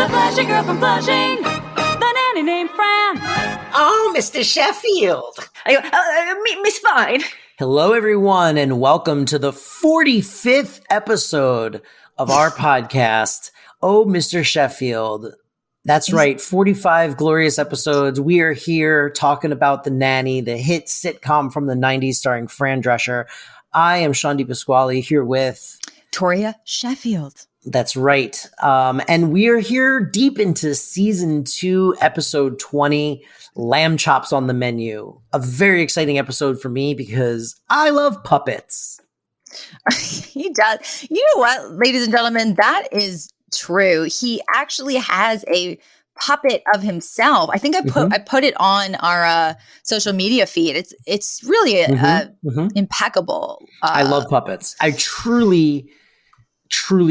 The Flushing girl from Flushing, the nanny named Fran. Oh, Mr. Sheffield. Miss Fine. Hello, everyone, and welcome to the 45th episode of our podcast, Oh, Mr. Sheffield. That's right, 45 glorious episodes. We are here talking about The Nanny, the hit sitcom from the 90s starring Fran Drescher. I am Sean DiPasquale here with Toria Sheffield. That's right. And we are here deep into season 2, episode 20, Lamb Chops on the Menu. A very exciting episode for me because I love puppets. He does. You know what, ladies and gentlemen, that is true. He actually has a puppet of himself. I think I put it on our social media feed. It's really impeccable. I love puppets. I truly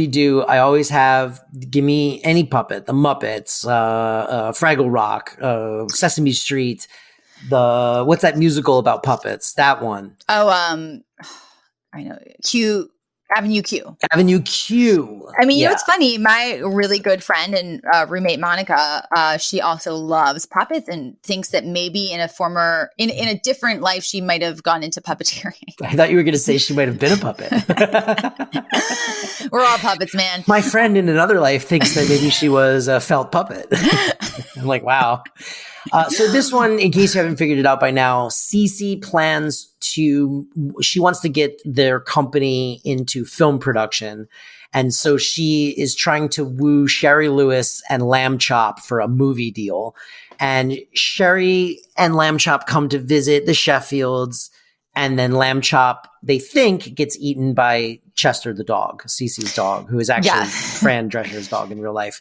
do. I always have. Give me any puppet. The Muppets, Fraggle Rock, Sesame Street. What's that musical about puppets? That one. Oh, I know. Avenue Q. Avenue Q. I mean, you know, it's funny. My really good friend and roommate, Monica, she also loves puppets and thinks that maybe in a different life, she might have gone into puppeteering. I thought you were going to say she might have been a puppet. We're all puppets, man. My friend in another life thinks that maybe she was a felt puppet. I'm like, wow. So this one, in case you haven't figured it out by now, Cece she wants to get their company into film production. And so she is trying to woo Shari Lewis and Lamb Chop for a movie deal. And Shari and Lamb Chop come to visit the Sheffields. And then Lamb Chop, they think, gets eaten by Chester the dog, Cece's dog, who is actually Fran Drescher's dog in real life.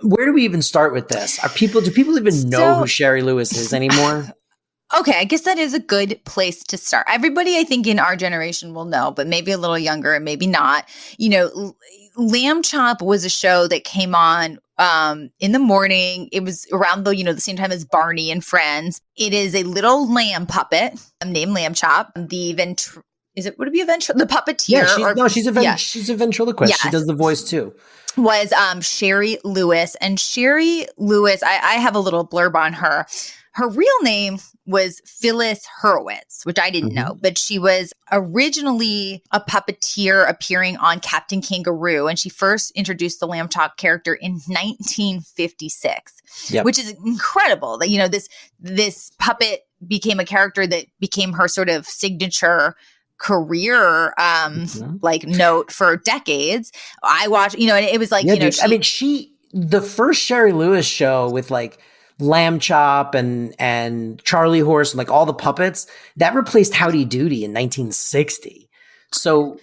Where do we even start with this? Do people even know who Shari Lewis is anymore? Okay, I guess that is a good place to start. Everybody, I think, in our generation will know, but maybe a little younger and maybe not. You know, Lamb Chop was a show that came on in the morning. It was around the same time as Barney and Friends. It is a little lamb puppet named Lamb Chop. Would it be the puppeteer? Yeah, she's a ventriloquist. Yes. She does the voice too. Was Shari Lewis. And Shari Lewis, I have a little blurb on her. Her real name was Phyllis Hurwitz, which I didn't know, but she was originally a puppeteer appearing on Captain Kangaroo, and she first introduced the Lamb Chop character in 1956, which is incredible that, this puppet became a character that became her sort of signature career note for decades. I watched, and it was like, the first Shari Lewis show with like Lamb Chop and Charlie Horse and like all the puppets, that replaced Howdy Doody in 1960. So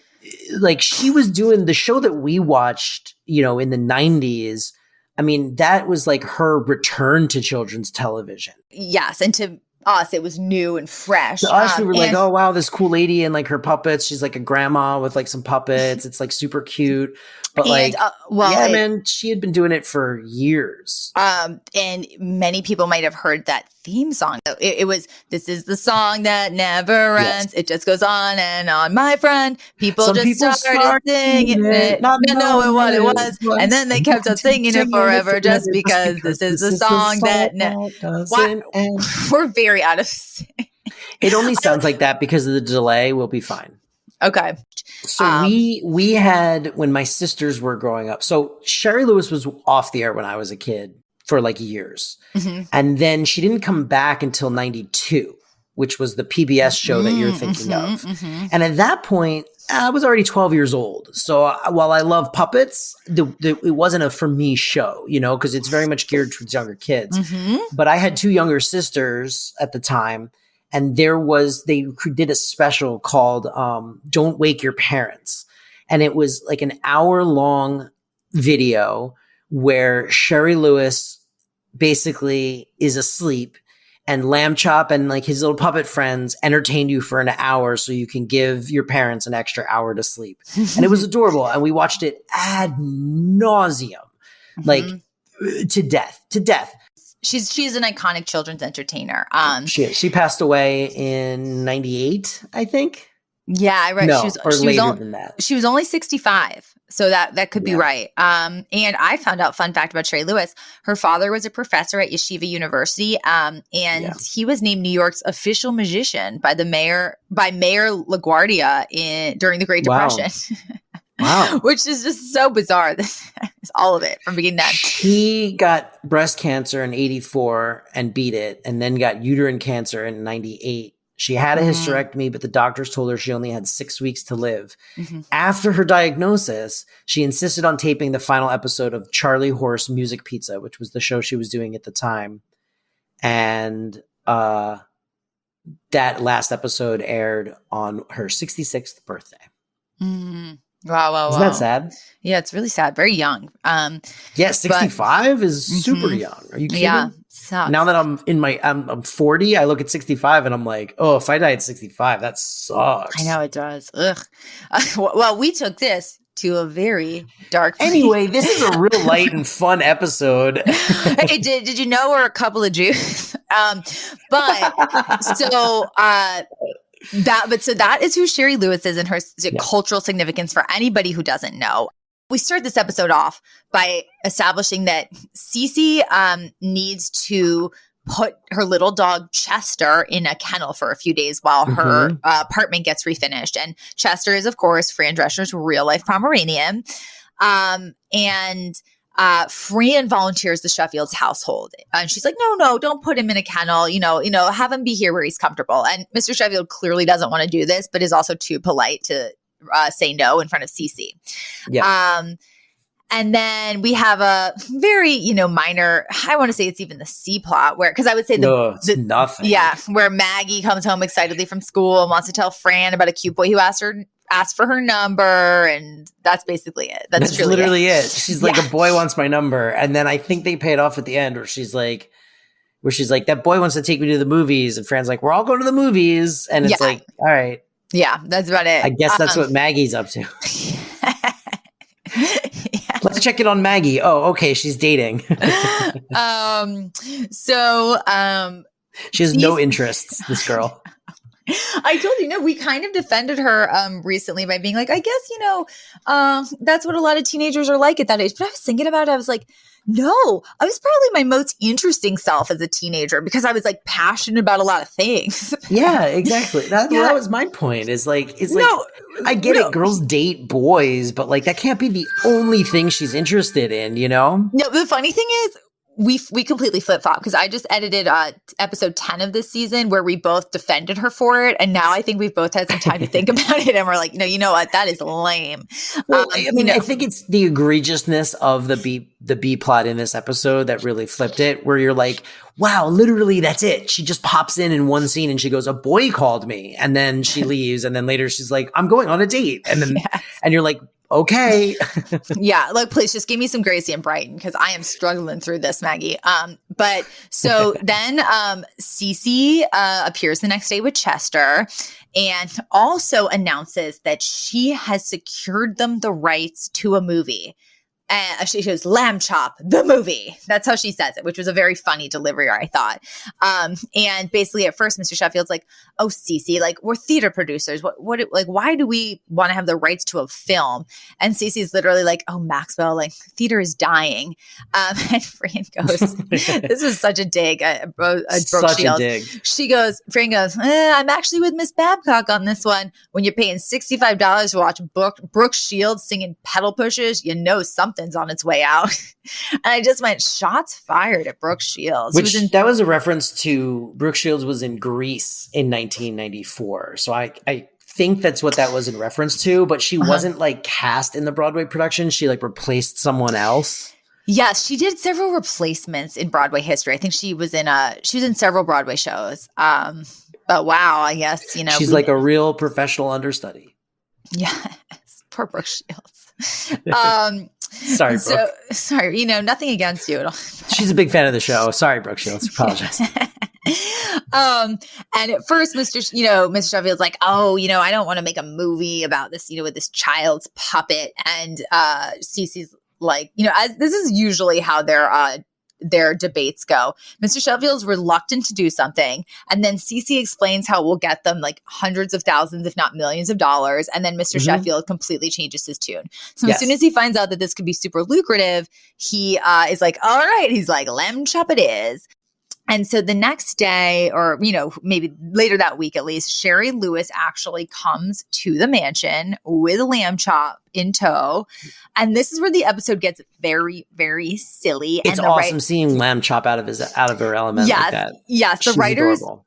like she was doing the show that we watched, in the 90s. I mean, that was like her return to children's television. Yes. And to us, it was new and fresh. To us, we were like, oh, wow, this cool lady and like her puppets. She's like a grandma with like some puppets. It's like super cute. But man, she had been doing it for years. And many people might have heard that theme song. It was, this is the song that never ends. It just goes on and on, my friend. Some people started singing it, not knowing what it was. And then they kept on singing it forever just because this is the song that doesn't end. We're very out of sync. It only sounds like that because of the delay. We'll be fine. Okay. So we had, when my sisters were growing up, so Shari Lewis was off the air when I was a kid for like years. Mm-hmm. And then she didn't come back until 92, which was the PBS show that you're thinking of. Mm-hmm. And at that point, I was already 12 years old. So while I love puppets, it wasn't a for me show, because it's very much geared towards younger kids. Mm-hmm. But I had 2 younger sisters at the time. And they did a special called Don't Wake Your Parents. And it was like an hour-long video where Shari Lewis basically is asleep and Lamb Chop and like his little puppet friends entertain you for an hour so you can give your parents an extra hour to sleep. And it was adorable. And we watched it ad nauseum, like to death. She's an iconic children's entertainer. She passed away in 98, I think. Yeah, I read. No, later than that. She was only 65. So that could be right. And I found out, fun fact about Shari Lewis, her father was a professor at Yeshiva University, and he was named New York's official magician by Mayor LaGuardia during the Great Depression. Wow. Which is just so bizarre. This is all of it from beginning to end. He got breast cancer in 1984 and beat it, and then got uterine cancer in 1998. She had a hysterectomy, but the doctors told her she only had 6 weeks to live. After her diagnosis, she insisted on taping the final episode of Charlie Horse Music Pizza, which was the show she was doing at the time. And that last episode aired on her 66th birthday. Wow. Isn't that sad? Yeah, it's really sad. Very young. 65 is super young. Are you kidding? Yeah. Sucks. Now that I'm 40, I look at 65 and I'm like, oh, if I die at 65, that sucks. I know it does. Ugh. Well, we took this to a very dark place. Anyway, this is a real light and fun episode. Hey, did you know we're a couple of Jews? That is who Shari Lewis is and her cultural significance for anybody who doesn't know. We start this episode off by establishing that Cece needs to put her little dog Chester in a kennel for a few days while her apartment gets refinished. And Chester is, of course, Fran Drescher's real life Pomeranian. Fran volunteers the Sheffield's household. And she's like, no, don't put him in a kennel. Have him be here where he's comfortable. And Mr. Sheffield clearly doesn't want to do this, but is also too polite to say no in front of Cece. Yeah. And then we have a very, minor, I want to say it's even the C plot because I would say it's nothing. Yeah. Where Maggie comes home excitedly from school and wants to tell Fran about a cute boy who asked for her number. And that's basically it. That's literally it. She's like, a boy wants my number. And then I think they pay it off at the end where she's like, that boy wants to take me to the movies. And Fran's like, we're all going to the movies. And it's like, all right. Yeah, that's about it. I guess that's what Maggie's up to. Let's check it on Maggie. Oh, okay. She's dating. She has no interests, this girl. I told you, we kind of defended her recently by being like, I guess, that's what a lot of teenagers are like at that age. But I was thinking about it. I was like, no, I was probably my most interesting self as a teenager because I was like passionate about a lot of things. Yeah, exactly. That was my point. I get it. Girls date boys, but like that can't be the only thing she's interested in, No, the funny thing is, we completely flip-flop because I just edited episode 10 of this season where we both defended her for it. And now I think we've both had some time to think about it. And we're like, you know what? That is lame. Well, I think it's the egregiousness of the B plot in this episode that really flipped it, where you're like, wow, literally that's it. She just pops in one scene and she goes, a boy called me. And then she leaves. And then later she's like, I'm going on a date. And then, and you're like, okay. Yeah. Like, please just give me some Gracie and Brighton because I am struggling through this, Maggie. But so then Cece appears the next day with Chester and also announces that she has secured them the rights to a movie. And she goes, Lamb Chop, the movie. That's how she says it, which was a very funny delivery, I thought. And basically at first, Mr. Sheffield's like, oh, Cece, like we're theater producers. Why do we want to have the rights to a film? And Cece's literally like, oh, Maxwell, like theater is dying. And Fran goes, this is such a dig at Brooke Shields. Fran goes, I'm actually with Miss Babcock on this one. When you're paying $65 to watch Brooke Shields singing pedal pushes, something's on its way out. And I just went, shots fired at Brooke Shields. That was a reference to Brooke Shields was in Grease in 1994. So I think that's what that was in reference to, but she wasn't like cast in the Broadway production. She like replaced someone else. Yes, she did several replacements in Broadway history. I think she was in several Broadway shows. But wow, I guess, she's like a real professional understudy. Yes. Poor Brooke Shields. Sorry, Brooke. Sorry, nothing against you at all. She's a big fan of the show. Sorry, Brooke Shields. Apologize. And at first, Mr. Sheffield's like, oh, I don't want to make a movie about this, with this child's puppet. And Cece's like, as this is usually how their their debates go. Mr. Sheffield's reluctant to do something. And then Cece explains how it will get them like hundreds of thousands, if not millions of dollars. And then Mr. Sheffield completely changes his tune. So as soon as he finds out that this could be super lucrative, he is like, all right. He's like, lamb chop it is. And so the next day, or, maybe later that week at least, Shari Lewis actually comes to the mansion with a lamb chop in tow. And this is where the episode gets very, very silly. It's and awesome seeing lamb chop out of her element like that. Yes. The She's writers adorable.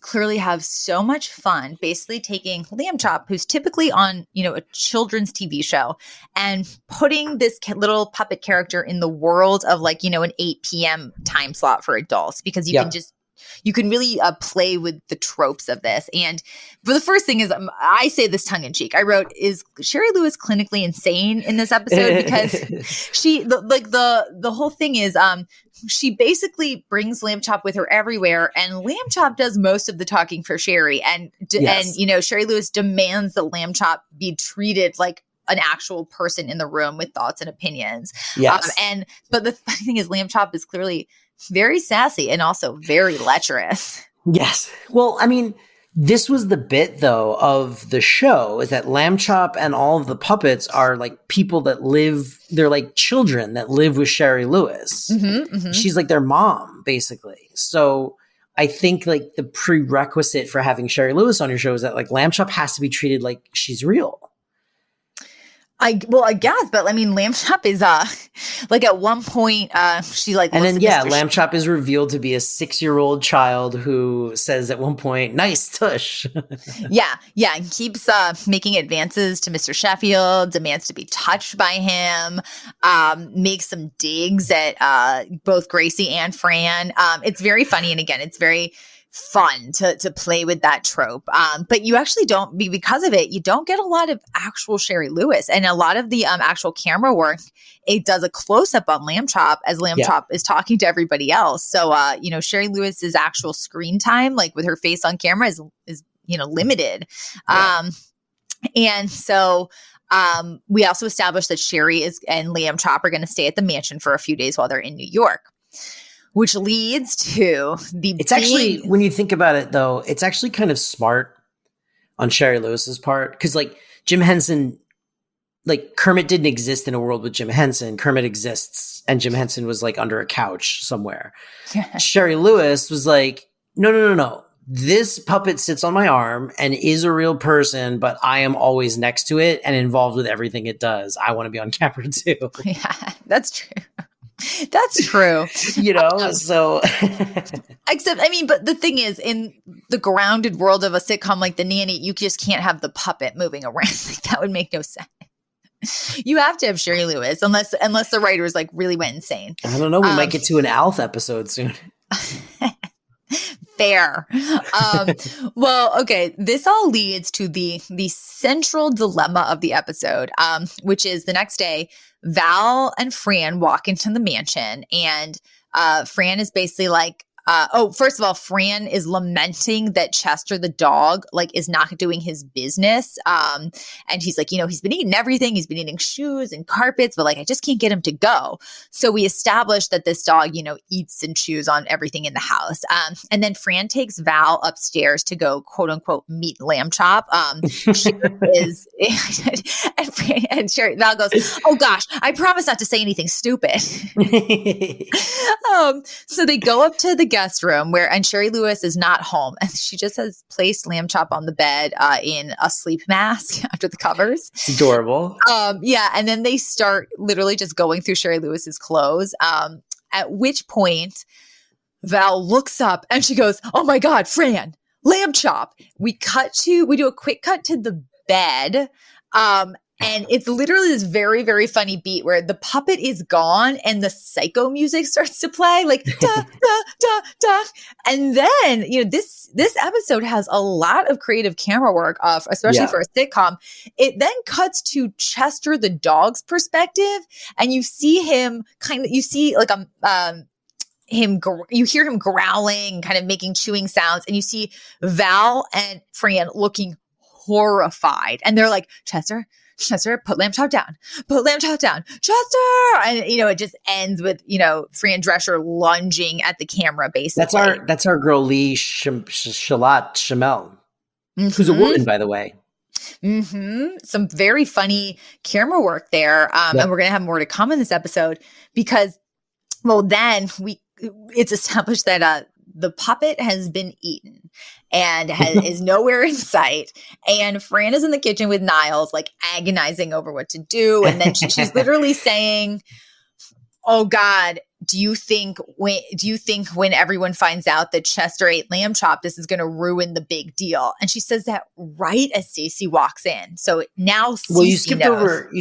clearly have so much fun basically taking lamb chop, who's typically on, a children's TV show, and putting this little puppet character in the world of like, an 8 p.m. time slot for adults, because you can really play with the tropes of this. And for the first thing is, I say this tongue in cheek. I wrote, is Shari Lewis clinically insane in this episode? Because the whole thing is, she basically brings Lamb Chop with her everywhere, and Lamb Chop does most of the talking for Shari. And Shari Lewis demands that Lamb Chop be treated like an actual person in the room with thoughts and opinions. Yes. But the funny thing is, Lamb Chop is clearly very sassy and also very lecherous. Yes. Well, I mean, this was the bit though of the show, is that Lamb Chop and all of the puppets are like people that live, they're like children that live with Shari Lewis. She's like their mom, basically. So I think like the prerequisite for having Shari Lewis on your show is that like Lamb Chop has to be treated like she's real. I guess, but I mean, Lamb Chop is like at one point she like, and then Lamb Chop is revealed to be a 6-year-old child who says at one point, "Nice tush." and keeps making advances to Mr. Sheffield, demands to be touched by him, makes some digs at both Gracie and Fran. It's very funny, and again, it's very fun to play with that trope. But you actually don't, because of it, you don't get a lot of actual Shari Lewis, and a lot of the actual camera work, it does a close up on Lamb Chop as Lamb Chop is talking to everybody else. So, Shari Lewis's actual screen time, like with her face on camera is limited. Yeah. And so, we also established that Shari and Lamb Chop are going to stay at the mansion for a few days while they're in New York. Which leads to actually, when you think about it, though, it's actually kind of smart on Shari Lewis's part, because like Jim Henson, like Kermit didn't exist in a world with Jim Henson. Kermit exists, and Jim Henson was like under a couch somewhere. Shari Lewis was like, no. This puppet sits on my arm and is a real person, but I am always next to it and involved with everything it does. I want to be on camera too. Yeah, that's true. That's true. So. Except, I mean, but the thing is, in the grounded world of a sitcom like The Nanny, you just can't have the puppet moving around. Like, that would make no sense. You have to have Shari Lewis, unless the writers like really went insane. I don't know. We might get to an Alf episode soon. Fair. Well, okay. This all leads to the central dilemma of the episode, which is the next day, Val and Fran walk into the mansion, and Fran is basically like, first of all, Fran is lamenting that Chester the dog is not doing his business. And he's like, he's been eating everything. He's been eating shoes and carpets, but I just can't get him to go. So we established that this dog, eats and chews on everything in the house. And then Fran takes Val upstairs to go, quote unquote, meet Lamb Chop. Val goes, "Oh gosh, I promise not to say anything stupid." So they go up to the guest room and Shari Lewis is not home, and she just has placed Lamb Chop on the bed in a sleep mask under the covers. It's adorable. And then they start literally just going through Shari Lewis's clothes. At which point Val looks up and she goes, "Oh my God, Fran, Lamb Chop." We do a quick cut to the bed. And it's literally this very, very funny beat where the puppet is gone and the psycho music starts to play, like da da da da. And then, this episode has a lot of creative camera work, especially for a sitcom. It then cuts to Chester the dog's perspective, and you see him you hear him growling, kind of making chewing sounds, and you see Val and Fran looking horrified, and they're like, Chester, Chester, put lamb chop down, Chester. And, it just ends with, Fran Drescher lunging at the camera, basically. That's our girl, Lee Shamel, who's a woman, by the way. Some very funny camera work there. And we're going to have more to come in this episode because, then it's established that the puppet has been eaten and is nowhere in sight. And Fran is in the kitchen with Niles, like agonizing over what to do. And then she's literally saying, oh God, do you think when everyone finds out that Chester ate lamb chop, this is going to ruin the big deal? And she says that right as Stacey walks in. So now Cece you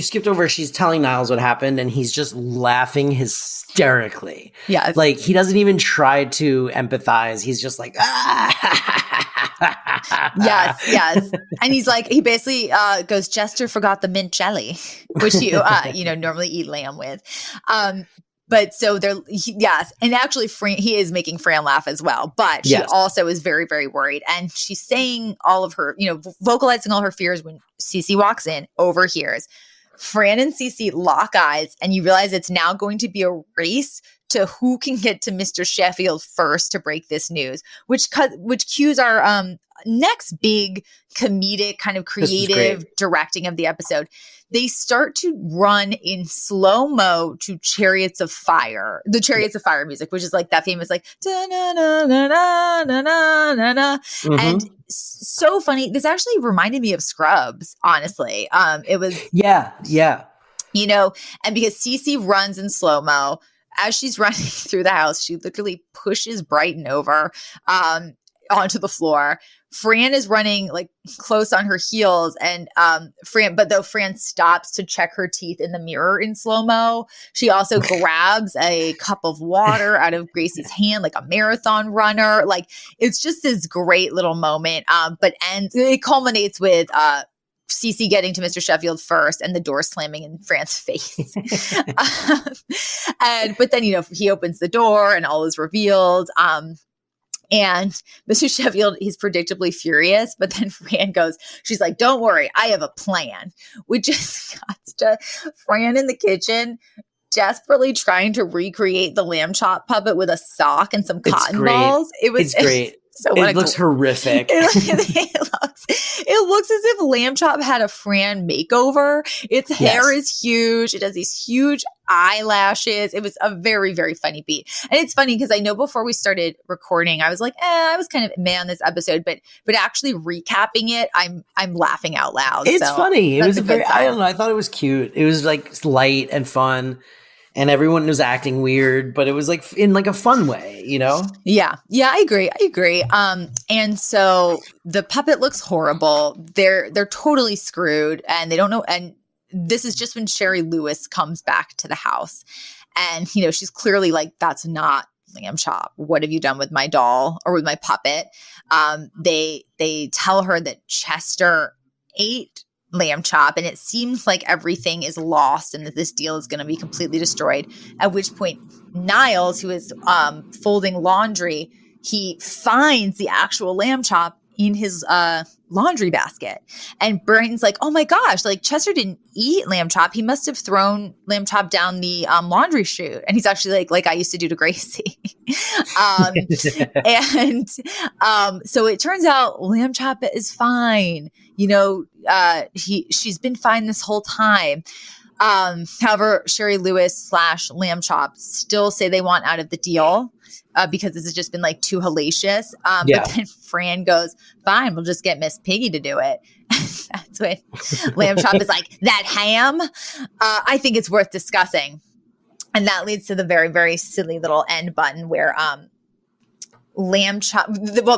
skipped over. She's telling Niles what happened and he's just laughing hysterically. Yeah. Like he doesn't even try to empathize. He's just like, Yes. And he basically goes, Chester forgot the mint jelly, which you normally eat lamb with. But so and actually he is making Fran laugh as well, but she also is very, very worried. And she's saying all of her, vocalizing all her fears when Cece walks in, overhears. Fran and Cece lock eyes, and you realize it's now going to be a race to who can get to Mr. Sheffield first to break this news, which cues our next big comedic kind of creative directing of the episode. They start to run in slow-mo to Chariots of Fire, the Chariots of Fire music, which is like that famous like da-na-na-na-na-na-na-na. And so funny. This actually reminded me of Scrubs, honestly. It was and because Cece runs in slow-mo, as she's running through the house, she literally pushes Brighton over onto the floor. Fran is running like close on her heels, and Fran stops to check her teeth in the mirror in slow-mo. She also grabs a cup of water out of Gracie's hand like a marathon runner. Like it's just this great little moment. But it culminates with Cece getting to Mr. Sheffield first and the door slamming in Fran's face. But then, he opens the door and all is revealed. And Mr. Sheffield, he's predictably furious, but then Fran she's like, don't worry, I have a plan. We just got to Fran in the kitchen, desperately trying to recreate the lamb chop puppet with a sock and some cotton balls. It's great. It looks horrific. It looks as if Lamb Chop had a Fran makeover. Its hair is huge. It has these huge eyelashes. It was a very, very funny beat. And it's funny because I know before we started recording, I was like, I was kind of meh on this episode, but actually recapping it, I'm laughing out loud. It's funny. It was I don't know. I thought it was cute. It was like light and fun. And everyone was acting weird, but it was like in like a fun way, Yeah, I agree. And so the puppet looks horrible. They're totally screwed, and they don't know. And this is just when Shari Lewis comes back to the house, and she's clearly like, "That's not lamb chop. What have you done with my doll or with my puppet?" They tell her that Chester ate lamb chop, and it seems like everything is lost and that this deal is going to be completely destroyed. At which point Niles, who is folding laundry, he finds the actual lamb chop in his laundry basket. And Brighton's like, oh my gosh, like Chester didn't eat lamb chop. He must have thrown lamb chop down the laundry chute. And he's actually like I used to do to Gracie. So it turns out lamb chop is fine. She's been fine this whole time. However, Shari Lewis / Lamb Chop still say they want out of the deal because this has just been like too hellacious. But then Fran goes, fine, we'll just get Miss Piggy to do it. That's when Lamb Chop is like, that ham? I think it's worth discussing. And that leads to the very, very silly little end button where Lamb Chop,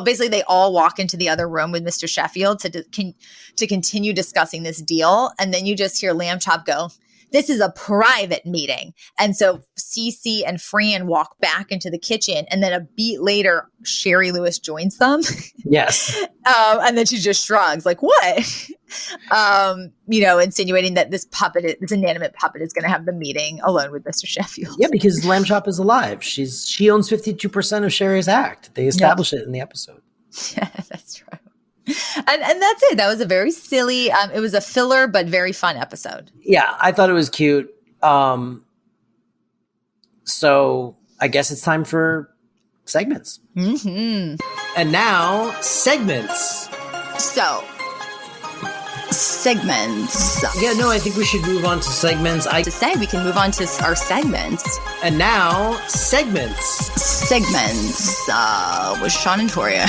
basically they all walk into the other room with Mr. Sheffield to continue discussing this deal. And then you just hear Lamb Chop go, this is a private meeting. And so Cece and Fran walk back into the kitchen. And then a beat later, Shari Lewis joins them. Yes. And then she just shrugs like, what? Insinuating that this inanimate puppet is going to have the meeting alone with Mr. Sheffield. Yeah, because Lamb Chop is alive. She owns 52% of Shari's act. They establish it in the episode. Yeah, that's true. And that's it. That was a very silly, it was a filler, but very fun episode. Yeah, I thought it was cute. So I guess it's time for segments. Mm-hmm. And now, segments. So, segments. Yeah, no, I think we should move on to segments. To say we can move on to our segments. And now, segments. Segments with Sean and Toria.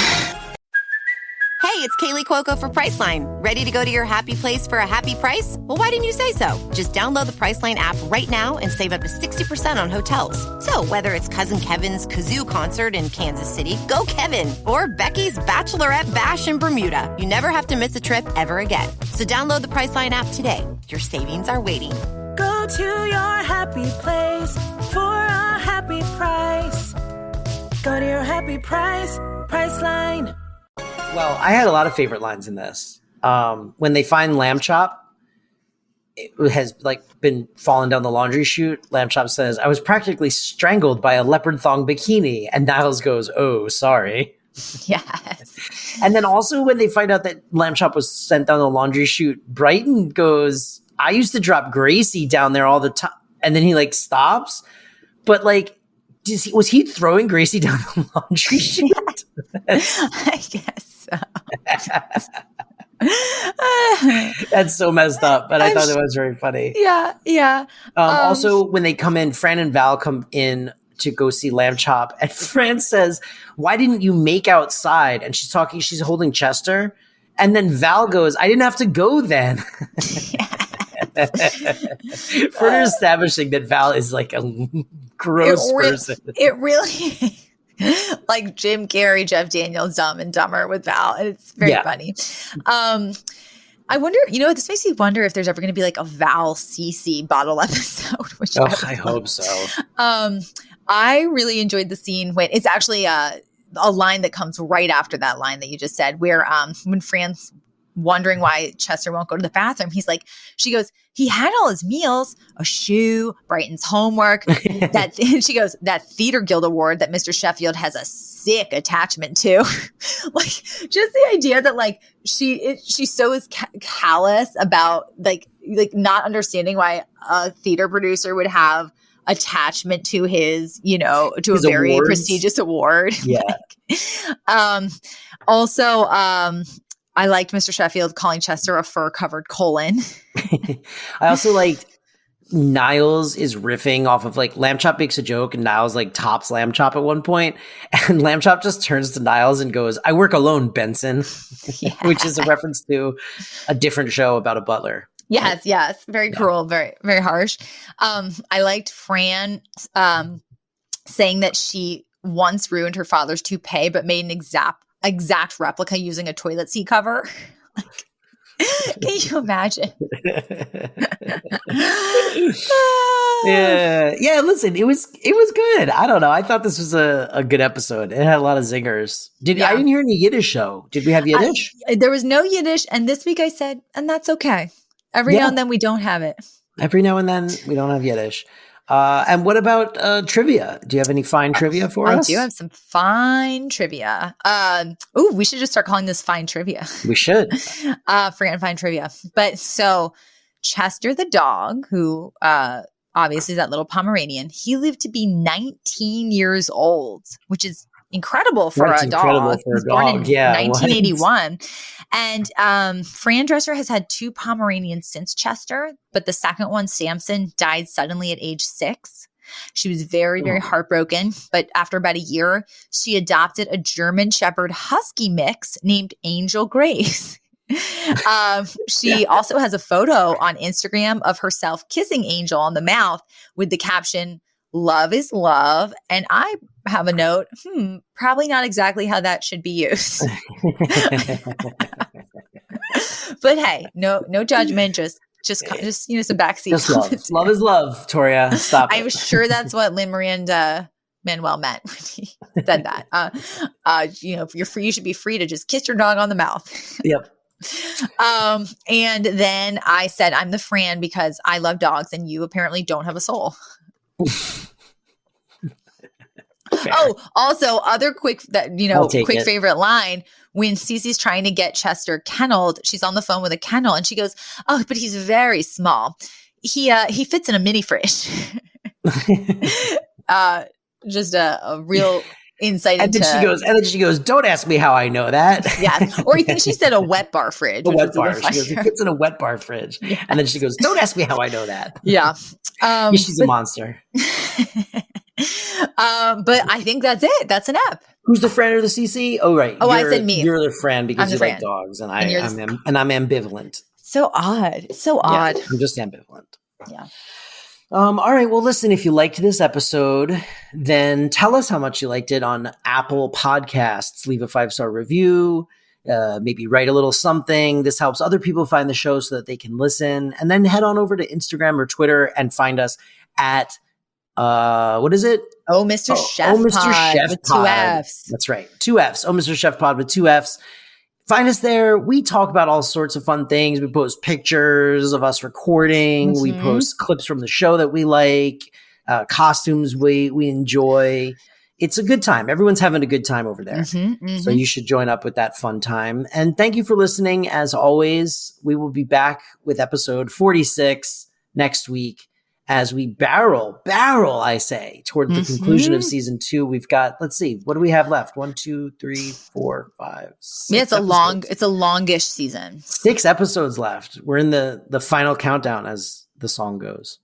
Hey, it's Kaylee Cuoco for Priceline. Ready to go to your happy place for a happy price? Well, why didn't you say so? Just download the Priceline app right now and save up to 60% on hotels. So whether it's Cousin Kevin's Kazoo Concert in Kansas City, go Kevin, or Becky's Bachelorette Bash in Bermuda, you never have to miss a trip ever again. So download the Priceline app today. Your savings are waiting. Go to your happy place for a happy price. Go to your happy price, Priceline. Well, I had a lot of favorite lines in this. When they find Lamb Chop, it has been falling down the laundry chute. Lamb Chop says, "I was practically strangled by a leopard thong bikini." And Niles goes, "Oh, sorry." Yes. And then also when they find out that Lamb Chop was sent down the laundry chute, Brighton goes, "I used to drop Gracie down there all the time." And then he stops. But was he throwing Gracie down the laundry chute? I guess so. That's so messed up, but I thought it was very funny. Yeah. Also, when they come in, Fran and Val come in to go see Lamb Chop, and Fran says, "Why didn't you make outside?" And she's holding Chester, and then Val goes, "I didn't have to go then." Further establishing that Val is a gross person. It really like Jim Carrey, Jeff Daniels, Dumb and Dumber with Val. It's very funny. I wonder, this makes me wonder if there's ever going to be a Val Cece bottle episode. Which I hope so. I really enjoyed the scene when it's actually a line that comes right after that line that you just said, where when Fran's wondering why Chester won't go to the bathroom, she goes, "He had all his meals, a shoe, Brighton's homework." She goes, "That Theater Guild award that Mr. Sheffield has a sick attachment to." Just the idea that she so is callous about not understanding why a theater producer would have attachment to his, to his a very awards. Prestigious award. Yeah. Also, I liked Mr. Sheffield calling Chester a fur-covered colon. I also liked Niles is riffing off of Lamb Chop makes a joke and Niles tops Lamb Chop at one point, and Lamb Chop just turns to Niles and goes, "I work alone, Benson," which is a reference to a different show about a butler. Yes. Very cruel, very, very harsh. I liked Fran saying that she once ruined her father's toupee, but made an exact replica using a toilet seat cover. Can you imagine? Yeah. Listen, it was good. I don't know. I thought this was a good episode. It had a lot of zingers. I didn't hear any Yiddish show. Did we have Yiddish? There was no Yiddish, and this week I said, and that's okay. Every now and then we don't have it. Every now and then we don't have Yiddish. And what about trivia? Do you have any fine trivia for us? I do have some fine trivia. We should just start calling this fine trivia. We should. Forget fine trivia. But so Chester the dog, who obviously is that little Pomeranian, he lived to be 19 years old, which is incredible for a dog. He was born in 1981. And Fran Dresser has had 2 Pomeranians since Chester, but the second one, Samson, died suddenly at age 6. She was very, very heartbroken. But after about a year, she adopted a German Shepherd Husky mix named Angel Grace. She also has a photo on Instagram of herself kissing Angel on the mouth with the caption, "Love is love." And I have a note, probably not exactly how that should be used. But hey, no judgment, just some backseat. Just love. Love is love, Toria. Stop. I'm sure that's what Lin-Manuel meant when he said that. You should be free to just kiss your dog on the mouth. Yep. And then I said, I'm the Fran because I love dogs and you apparently don't have a soul. fair. Oh, also other quick I'll take quick it. favorite line when Cece's trying to get Chester kenneled. She's on the phone with a kennel and she goes, "Oh, but he's very small. He fits in a mini fridge." Just a real insight And into. then she goes, "Don't ask me how I know that." Yes. Or I think she said a wet bar fridge. A which wet was even bar. She goes, "He funnier. fits in a wet bar fridge." Yes. And then she goes, "Don't ask me how I know that." Yeah. She's a monster. But I think that's it. That's an app. Who's the friend of the CC? Oh, right. Oh, I said me. You're the friend because I'm you the like friend. dogs, and And you're I'm ambivalent. So odd. So odd. Yeah, I'm just ambivalent. Yeah. All right. Well, listen, if you liked this episode, then tell us how much you liked it on Apple Podcasts. Leave a 5-star review. Maybe write a little something. This helps other people find the show so that they can listen. And then head on over to Instagram or Twitter and find us at what is it? Oh, Mr. Chef Mr. Pod Chef with Pod. 2 Fs. That's right. 2 Fs. Oh, Mr. Chef Pod with 2 Fs. Find us there. We talk about all sorts of fun things. We post pictures of us recording. Mm-hmm. We post clips from the show that we like, costumes we enjoy. It's a good time. Everyone's having a good time over there. Mm-hmm, mm-hmm. So you should join up with that fun time. And thank you for listening. As always, we will be back with episode 46 next week as we barrel, I say, toward the conclusion of season 2. We've got, let's see, what do we have left? 1, 2, 3, 4, 5, 6 Yeah, it's a longish season. 6 episodes left. We're in the final countdown, as the song goes.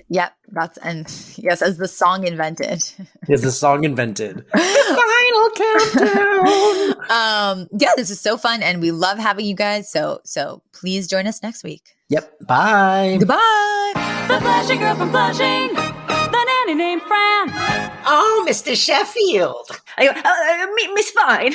Yep, as the song invented. Is the song invented? Final countdown. Yeah, this is so fun, and we love having you guys. So please join us next week. Yep. Bye. Goodbye. The Flushing Girl from Flushing, the nanny named Fran. Oh, Mr. Sheffield. Miss Fine.